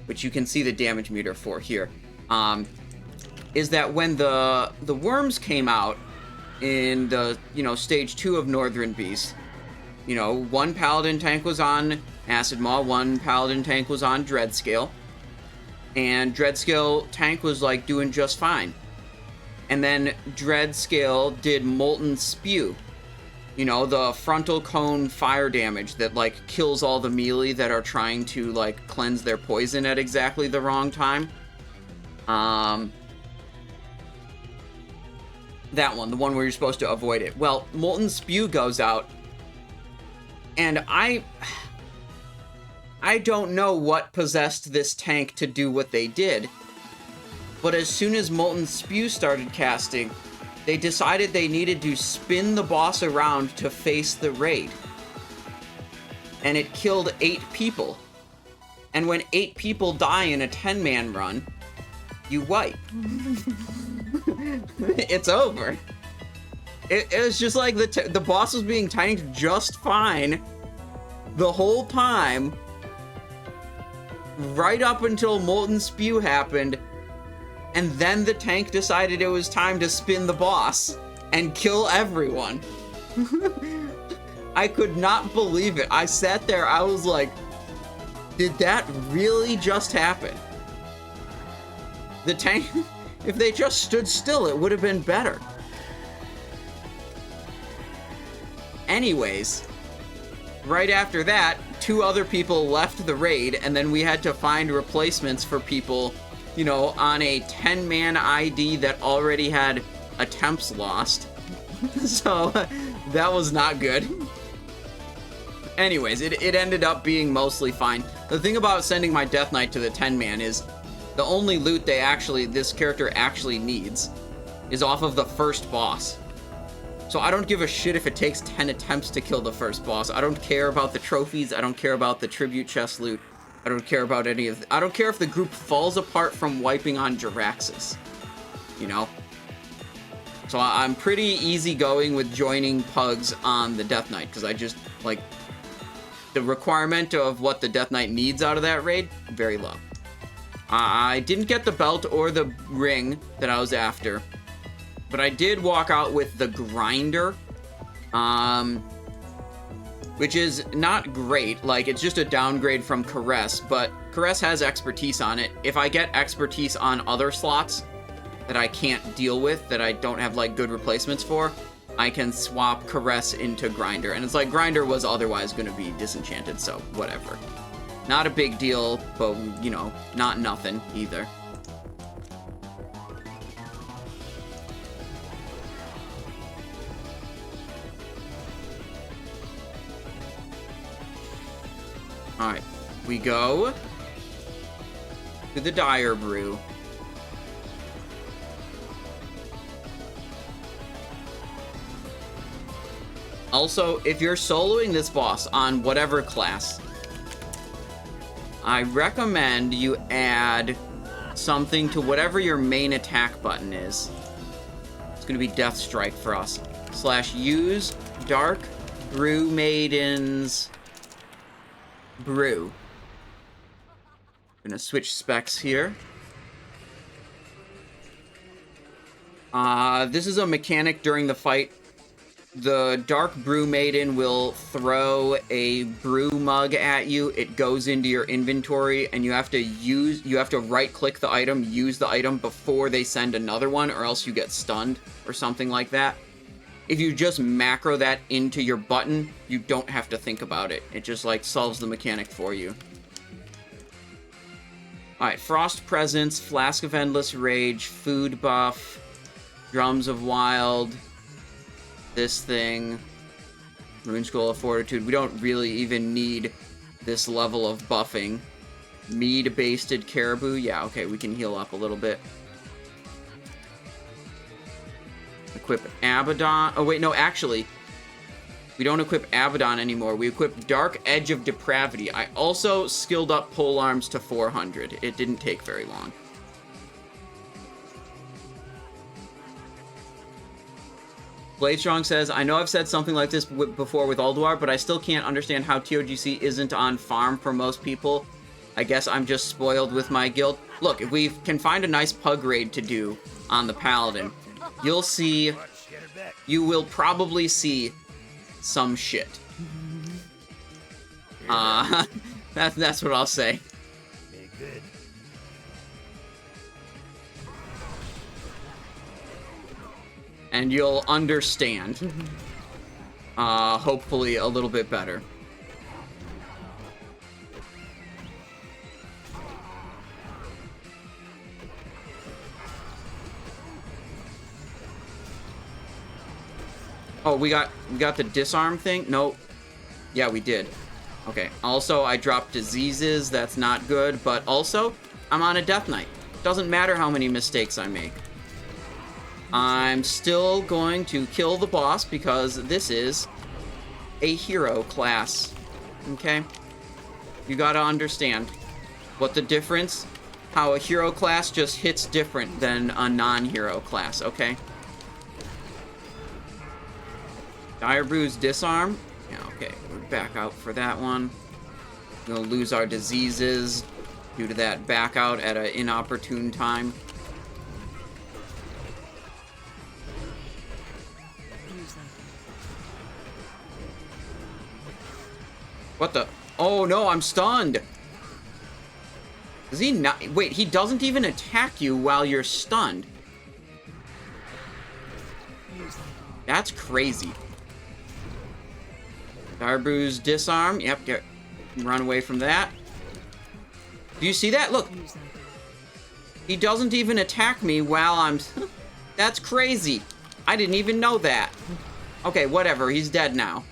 which you can see the damage meter for here, is that when the worms came out in the, you know, stage 2 of Northern Beast, you know, 1 Paladin tank was on Acid Maw, 1 Paladin tank was on Dreadscale, and Dreadscale tank was, like, doing just fine. And then Dreadscale did Molten Spew. You know, the frontal cone fire damage that, like, kills all the melee that are trying to, like, cleanse their poison at exactly the wrong time. That one, the one where you're supposed to avoid it. Well, Molten Spew goes out, and I don't know what possessed this tank to do what they did, but as soon as Molten Spew started casting, they decided they needed to spin the boss around to face the raid. And it killed 8 people. And when 8 people die in a 10-man run, you wipe. It's over. It was just like the boss was being tanked just fine the whole time, right up until Molten Spew happened, and then the tank decided it was time to spin the boss and kill everyone. I could not believe it. I sat there, I was like, did that really just happen? The tank, if they just stood still, it would have been better. Anyways, right after that, 2 other people left the raid, and then we had to find replacements for people, you know, on a 10-man ID that already had attempts lost. So, that was not good. Anyways, it ended up being mostly fine. The thing about sending my Deathknight to the 10-man is the only loot this character actually needs is off of the first boss. So I don't give a shit if it takes 10 attempts to kill the first boss. I don't care about the trophies. I don't care about the tribute chest loot. I don't care about any of I don't care if the group falls apart from wiping on Jiraxxus. You know? So I'm pretty easygoing with joining pugs on the Deathknight, because I just, like, the requirement of what the Deathknight needs out of that raid, very low. I didn't get the belt or the ring that I was after, but I did walk out with the Grinder, which is not great. Like, it's just a downgrade from Caress, but Caress has expertise on it. If I get expertise on other slots that I can't deal with, that I don't have, like, good replacements for, I can swap Caress into Grinder. And it's like, Grinder was otherwise going to be disenchanted, so whatever. Not a big deal, but, you know, not nothing either. Alright, we go to the Dire Brew. Also, if you're soloing this boss on whatever class, I recommend you add something to whatever your main attack button is. It's going to be Death Strike for us. / use Dark Brew Maiden's Brew. I'm going to switch specs here. This is a mechanic during the fight the Dark Brew Maiden will throw a brew mug at you. It goes into your inventory, and you have to right-click the item, use the item before they send another one, or else you get stunned or something like that. If you just macro that into your button, you don't have to think about it. It just, like, solves the mechanic for you. Alright, Frost Presence, Flask of Endless Rage, Food Buff, Drums of Wild, this thing, Rune Scroll of Fortitude. We don't really even need this level of buffing. Mead-basted Caribou. Yeah, okay, we can heal up a little bit. Equip Abaddon. Oh, wait, no, actually, we don't equip Abaddon anymore. We equip Dark Edge of Depravity. I also skilled up Polearms to 400. It didn't take very long. Bladestrong says, I know I've said something like this before with Ulduar, but I still can't understand how TOGC isn't on farm for most people. I guess I'm just spoiled with my guild. Look, if we can find a nice pug raid to do on the Paladin, you'll see, you will probably see some shit. That's what I'll say. Good. And you'll understand, hopefully a little bit better. Oh, we got the disarm thing? Nope. Yeah, we did. Okay. Also, I dropped diseases. That's not good. But also, I'm on a Deathknight. Doesn't matter how many mistakes I make. I'm still going to kill the boss because this is a hero class. Okay? You gotta understand what the difference, how a hero class just hits different than a non-hero class, okay? Dire Brew's disarm. Yeah, okay, we're back out for that one. We'll lose our diseases due to that back out at an inopportune time. What the? Oh no, I'm stunned. Does he not? Wait, he doesn't even attack you while you're stunned. That's crazy. Darbrew's disarm. Yep, run away from that. Do you see that? Look. He doesn't even attack me while I'm... That's crazy. I didn't even know that. Okay, whatever. He's dead now.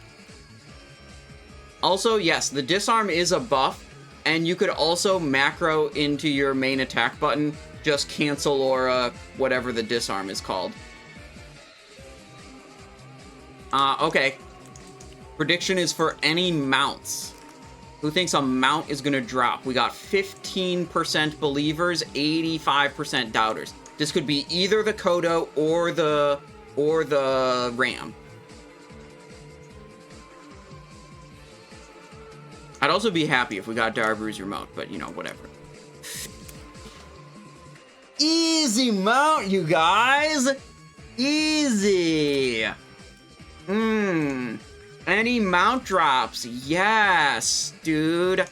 Also, yes, the disarm is a buff, and you could also macro into your main attack button, just cancel aura, whatever the disarm is called. Okay. Prediction is for any mounts. Who thinks a mount is gonna drop? We got 15% believers, 85% doubters. This could be either the Kodo or the Ram. I'd also be happy if we got Darbrew's remote, but, you know, whatever. Easy mount, you guys! Easy! Any mount drops? Yes, dude.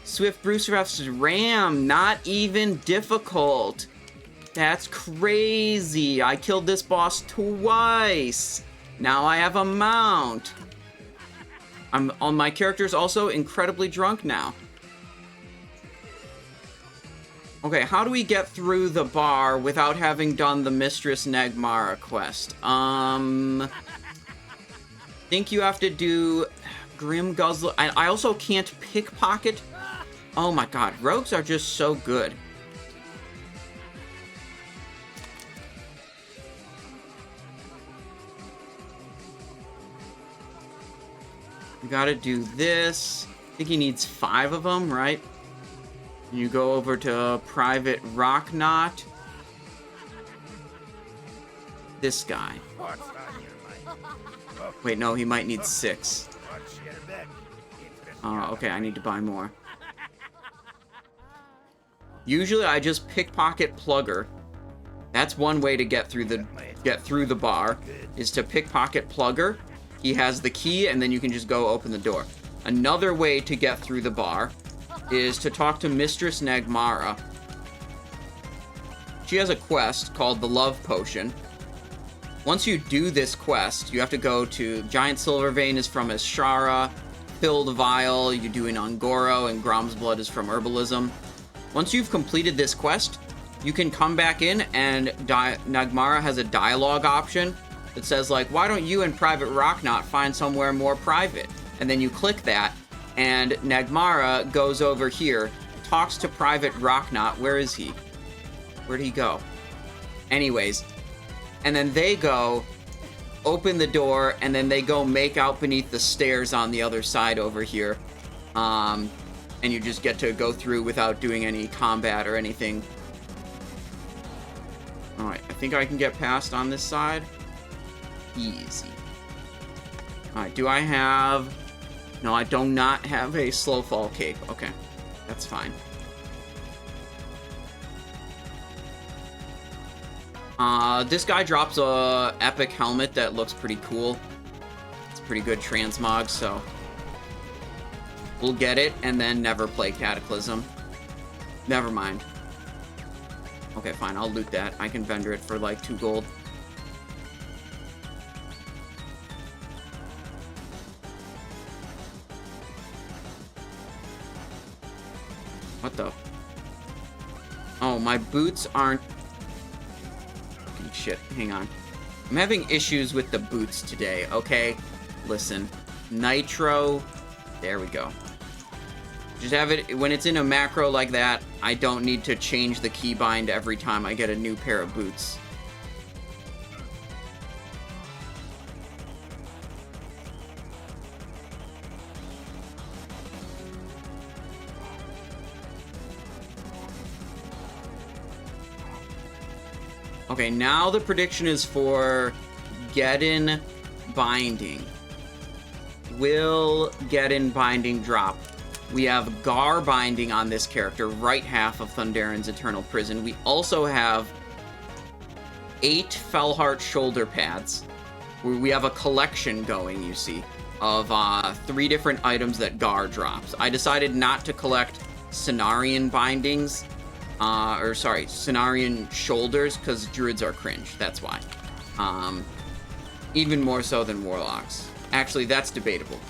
Swift Brewfest's Ram, not even difficult. That's crazy. I killed this boss twice. Now I have a mount. My character's also incredibly drunk now. Okay, how do we get through the bar without having done the Mistress Nagmara quest? Think you have to do Grim Guzzler. I also can't pickpocket. Oh my god, rogues are just so good. You gotta do this. I think he needs 5 of them, right? You go over to Private Rocknot. This guy. Wait, no, he might need 6. Okay, I need to buy more. Usually I just pickpocket Plugger. That's one way to get through the bar, is to pickpocket Plugger. he has the key, and then you can just go open the door. Another way to get through the bar is to talk to Mistress Nagmara. She has a quest called the Love Potion. Once you do this quest, you have to go to Giant Silver Vein is from Ashara, Filled Vial you do in Ungoro, and Grom's Blood is from Herbalism. Once you've completed this quest, you can come back in, and Nagmara has a dialogue option that says, like, why don't you and Private Rocknot find somewhere more private? And then you click that, and Nagmara goes over here, talks to Private Rocknot. Where is he? Where'd he go? Anyways, and then they go, open the door, and then they go make out beneath the stairs on the other side over here. And you just get to go through without doing any combat or anything. Alright, I think I can get past on this side. Easy. Alright, do I have... No, I do not have a slow fall cape. Okay, that's fine. This guy drops a epic helmet that looks pretty cool. It's pretty good transmog, so we'll get it and then never play Cataclysm. Never mind. Okay, fine, I'll loot that. I can vendor it for like 2 gold. What the? Oh, my boots aren't... Fucking shit, hang on. I'm having issues with the boots today, okay? Listen. Nitro. There we go. Just have it... When it's in a macro like that, I don't need to change the keybind every time I get a new pair of boots. Okay, now the prediction is for Geddon Binding. Will Geddon Binding drop? We have Gar Binding on this character, right half of Thundaron's Eternal Prison. We also have 8 Fellheart shoulder pads. We have a collection going, you see, of 3 different items that Gar drops. I decided not to collect Cenarian Bindings. Cenarian shoulders, because druids are cringe, that's why. Even more so than warlocks. Actually, that's debatable.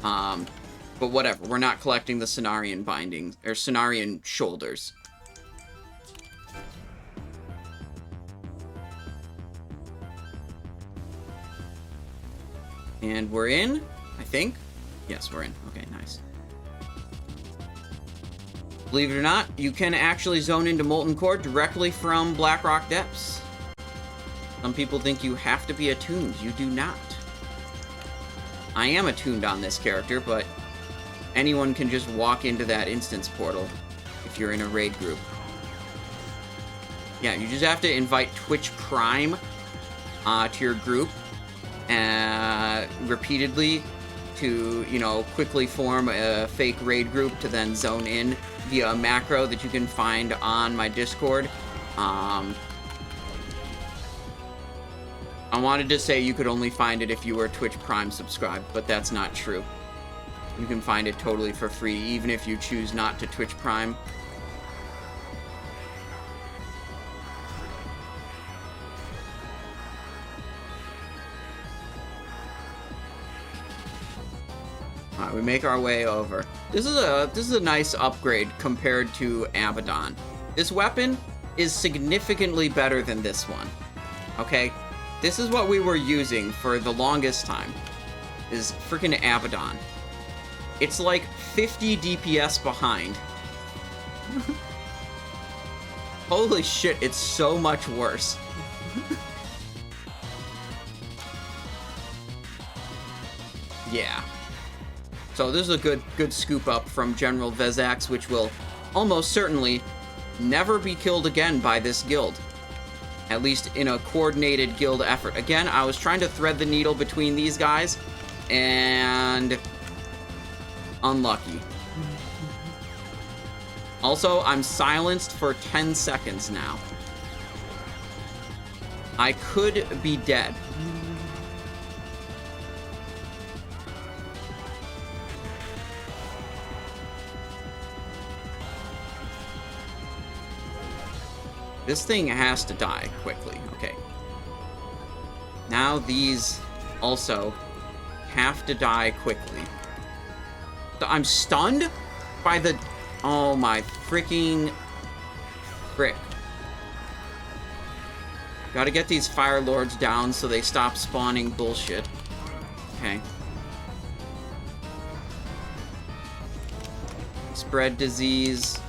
But whatever, we're not collecting the Cenarian bindings, or Cenarian shoulders. And we're in, I think? Yes, we're in. Okay, nice. Believe it or not, you can actually zone into Molten Core directly from Blackrock Depths. Some people think you have to be attuned. You do not. I am attuned on this character, but anyone can just walk into that instance portal if you're in a raid group. Yeah, you just have to invite Twitch Prime to your group repeatedly to, you know, quickly form a fake raid group to then zone in via a macro that you can find on my Discord. I wanted to say you could only find it if you were Twitch Prime subscribed, but that's not true. You can find it totally for free, even if you choose not to Twitch Prime. Alright, we make our way over. This is a nice upgrade compared to Abaddon. This weapon is significantly better than this one. Okay? This is what we were using for the longest time. Is freaking Abaddon. It's like 50 DPS behind. Holy shit, it's so much worse. Yeah. So this is a good scoop up from General Vezax, which will almost certainly never be killed again by this guild. At least in a coordinated guild effort. Again, I was trying to thread the needle between these guys, and unlucky. Also, I'm silenced for 10 seconds now. I could be dead. This thing has to die quickly. Okay. Now these also have to die quickly. I'm stunned by the... Oh my freaking... frick. Gotta get these Fire Lords down so they stop spawning bullshit. Okay. Spread disease.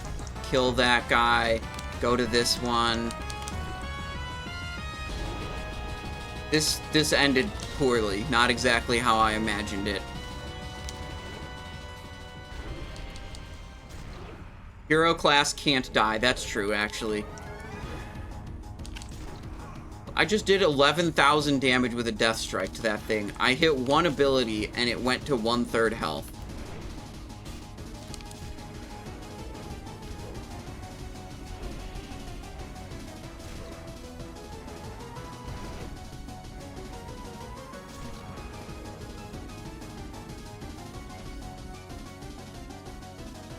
Kill that guy. Go to this one. This ended poorly. Not exactly how I imagined it. Hero class can't die. That's true, actually. I just did 11,000 damage with a Death Strike to that thing. I hit one ability, and it went to 1/3 health.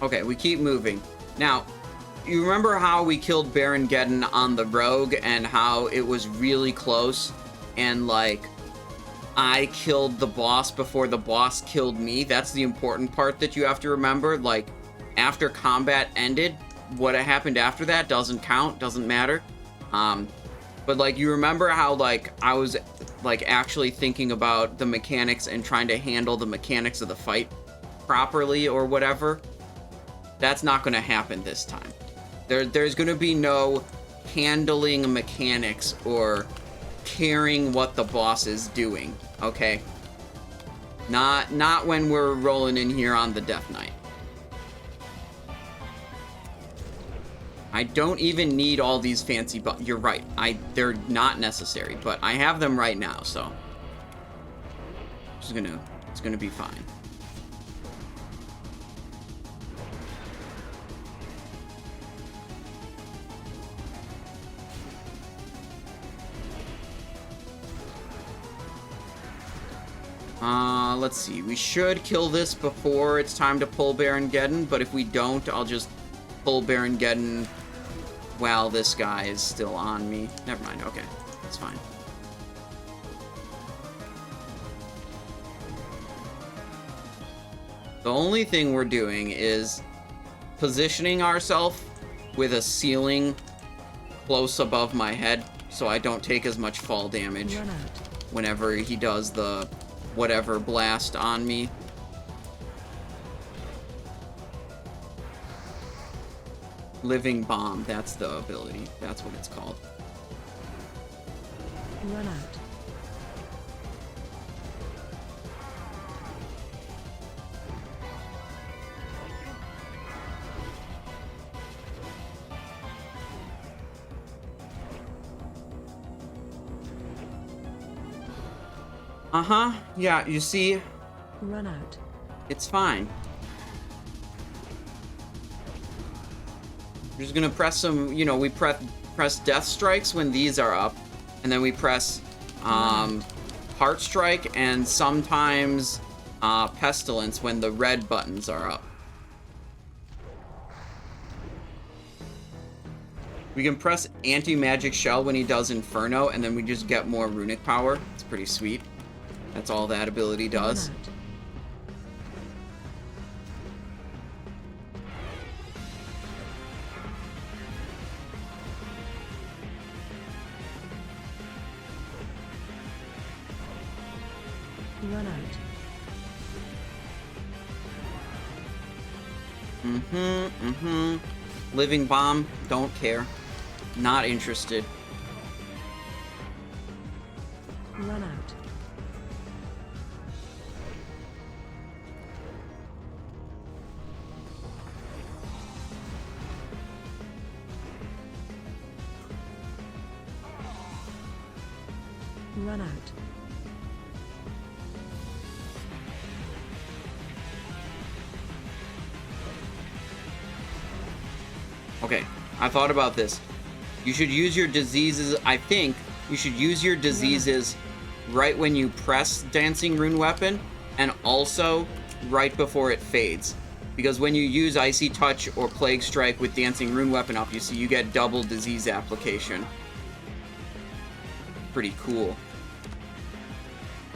Okay, we keep moving. Now, you remember how we killed Baron Geddon on the Rogue and how it was really close and, like, I killed the boss before the boss killed me? That's the important part that you have to remember. Like, after combat ended, what happened after that doesn't count, doesn't matter. But, like, you remember how, like, I was, like, actually thinking about the mechanics and trying to handle the mechanics of the fight properly or whatever? That's not going to happen this time. There's going to be no handling mechanics or caring what the boss is doing, okay? Not when we're rolling in here on the Deathknight. I don't even need all these fancy buttons. You're right. They're not necessary, but I have them right now, so it's gonna be fine. Let's see. We should kill this before it's time to pull Baron Geddon, but if we don't, I'll just pull Baron Geddon while this guy is still on me. Never mind. Okay. That's fine. The only thing we're doing is positioning ourselves with a ceiling close above my head so I don't take as much fall damage whenever he does the whatever blast on me. Living Bomb, that's the ability. That's what it's called. Run out. Uh-huh. Yeah, you see? Run out. It's fine. We're just gonna press some, you know, we press Death Strikes when these are up, and then we press Heart Strike and sometimes Pestilence when the red buttons are up. We can press Anti-Magic Shell when he does Inferno, and then we just get more runic power. It's pretty sweet. That's all that ability does. Run out. Living Bomb, don't care. Not interested. Run out. Run out. Okay, I thought about this. You should use your diseases, I think, you should use your diseases right when you press Dancing Rune Weapon, and also right before it fades. Because when you use Icy Touch or Plague Strike with Dancing Rune Weapon up, you get double disease application. Pretty cool.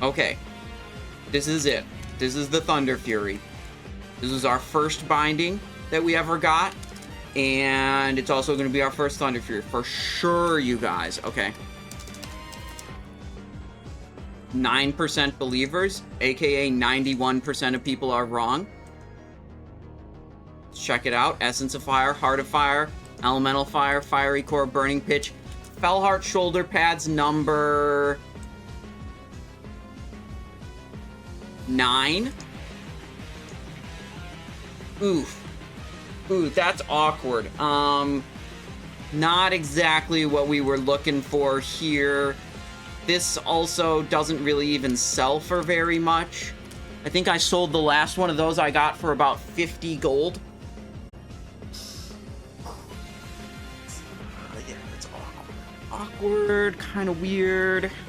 Okay. This is it. This is the Thunderfury. This is our first binding that we ever got. And it's also going to be our first Thunderfury. For sure, you guys. Okay. 9% believers, aka 91% of people are wrong. Let's check it out. Essence of Fire, Heart of Fire, Elemental Fire, Fiery Core, Burning Pitch, Fellheart shoulder pads number 9. Oof. Ooh, that's awkward. Not exactly what we were looking for here. This also doesn't really even sell for very much. I think I sold the last one of those I got for about 50 gold. Yeah, that's awkward. Awkward, kind of weird.